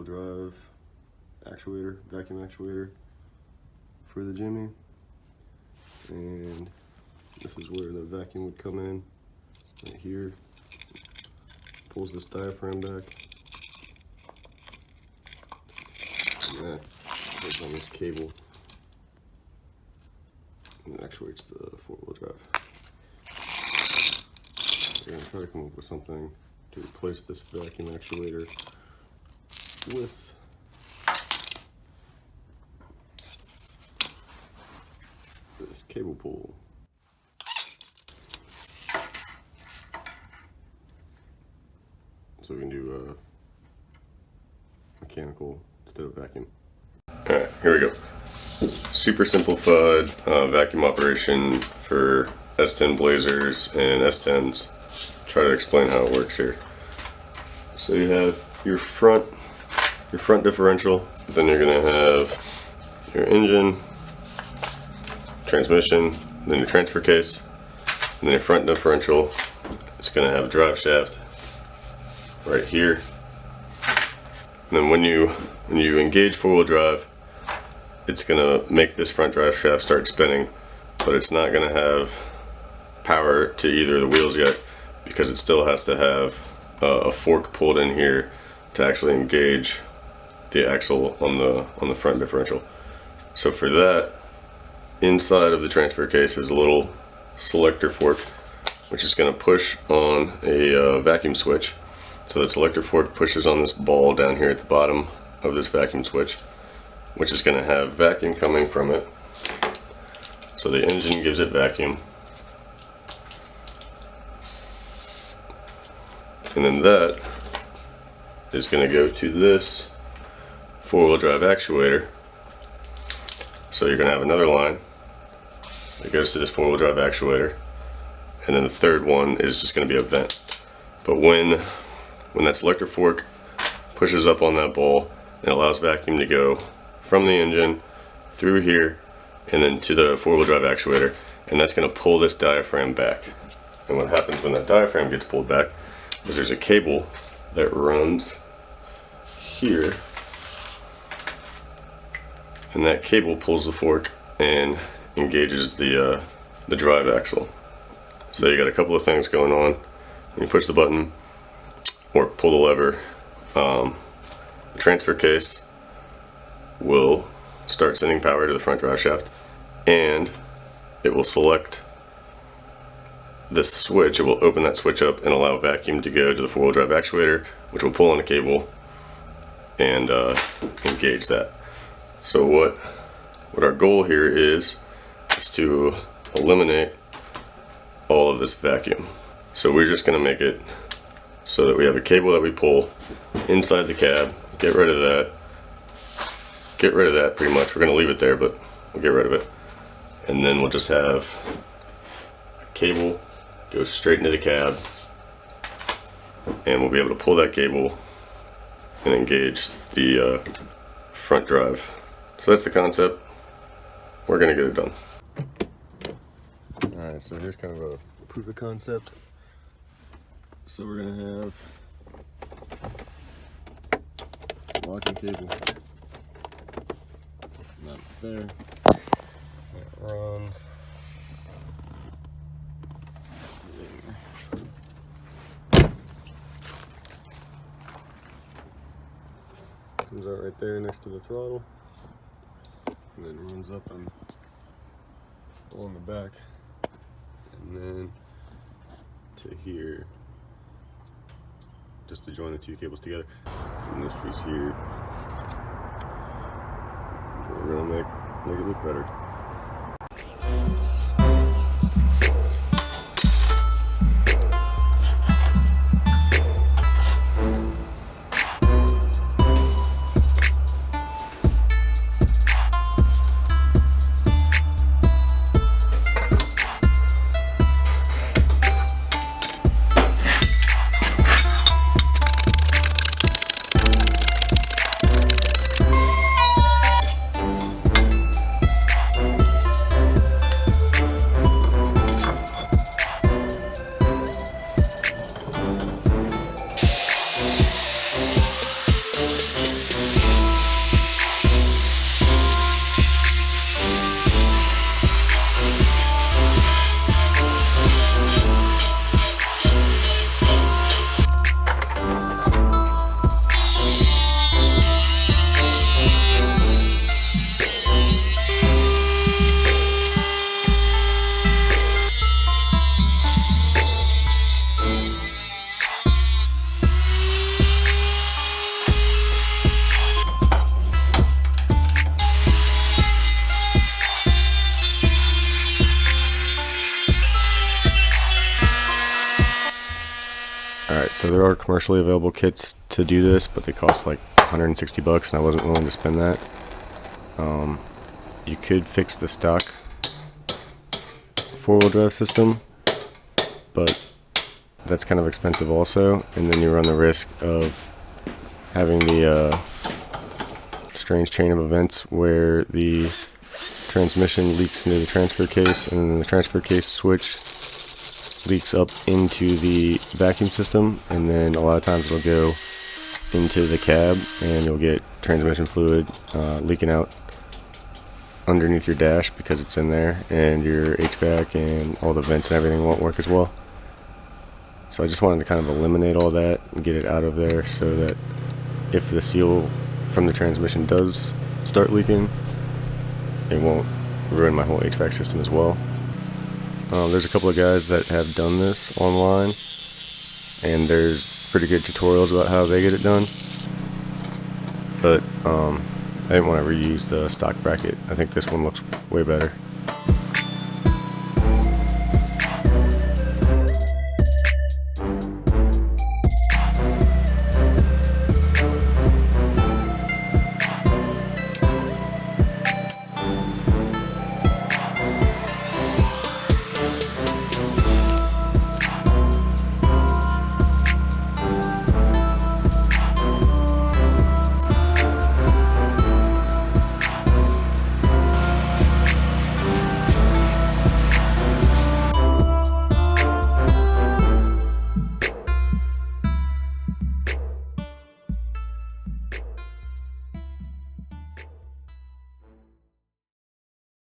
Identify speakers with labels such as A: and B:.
A: drive actuator, vacuum actuator for the Jimmy. And this is where the vacuum would come in, right here. Pulls this diaphragm back. And that goes on this cable and it actuates the four-wheel drive. We're going to try to come up with something to replace this vacuum actuator with this cable pull. So we can do mechanical instead of vacuum. Alright, here we go. Super simplified vacuum operation for S10 Blazers and S10s. Try to explain how it works here. So you have your front differential, then you're going to have your engine, transmission, then your transfer case, and then your front differential. It's going to have a drive shaft right here. And then when you engage four-wheel drive, it's going to make this front drive shaft start spinning, but it's not going to have power to either of the wheels yet, because it still has to have a fork pulled in here to actually engage the axle on the front differential. So for that, inside of the transfer case is a little selector fork, which is going to push on a vacuum switch. So that selector fork pushes on this ball down here at the bottom of this vacuum switch, which is going to have vacuum coming from it. So the engine gives it vacuum. And then that is going to go to this four-wheel drive actuator. So you're going to have another line that goes to this four-wheel drive actuator, and then the third one is just going to be a vent. But when that selector fork pushes up on that ball, it allows vacuum to go from the engine through here and then to the four-wheel drive actuator, and that's going to pull this diaphragm back. And what happens when that diaphragm gets pulled back is there's a cable that runs here, and that cable pulls the fork and engages the drive axle. So you got a couple of things going on. When you push the button or pull the lever, the transfer case will start sending power to the front drive shaft, and it will select this switch. It will open that switch up and allow vacuum to go to the four-wheel drive actuator, which will pull on the cable and engage that. So what our goal here is to eliminate all of this vacuum. So we're just going to make it so that we have a cable that we pull inside the cab, get rid of that pretty much. We're going to leave it there, but we'll get rid of it. And then we'll just have a cable go straight into the cab, and we'll be able to pull that cable and engage the front drive. So that's the concept. We're going to get it done. Alright, so here's kind of a proof of concept. So we're going to have locking cable. Not there. It runs. Comes out right there next to the throttle, and then runs up and along the back, and then to here, just to join the two cables together. And this piece here, we're gonna make it look better.
B: So there are commercially available kits to do this, but they cost like $160 and I wasn't willing to spend that. You could fix the stock four-wheel drive system, but that's kind of expensive also, and then you run the risk of having the strange chain of events where the transmission leaks into the transfer case, and then the transfer case switch leaks up into the vacuum system, and then a lot of times it'll go into the cab and you'll get transmission fluid leaking out underneath your dash because it's in there, and your HVAC and all the vents and everything won't work as well. So I just wanted to kind of eliminate all that and get it out of there so that if the seal from the transmission does start leaking, it won't ruin my whole HVAC system as well. There's a couple of guys that have done this online, and there's pretty good tutorials about how they get it done, but I didn't want to reuse the stock bracket. I think this one looks way better.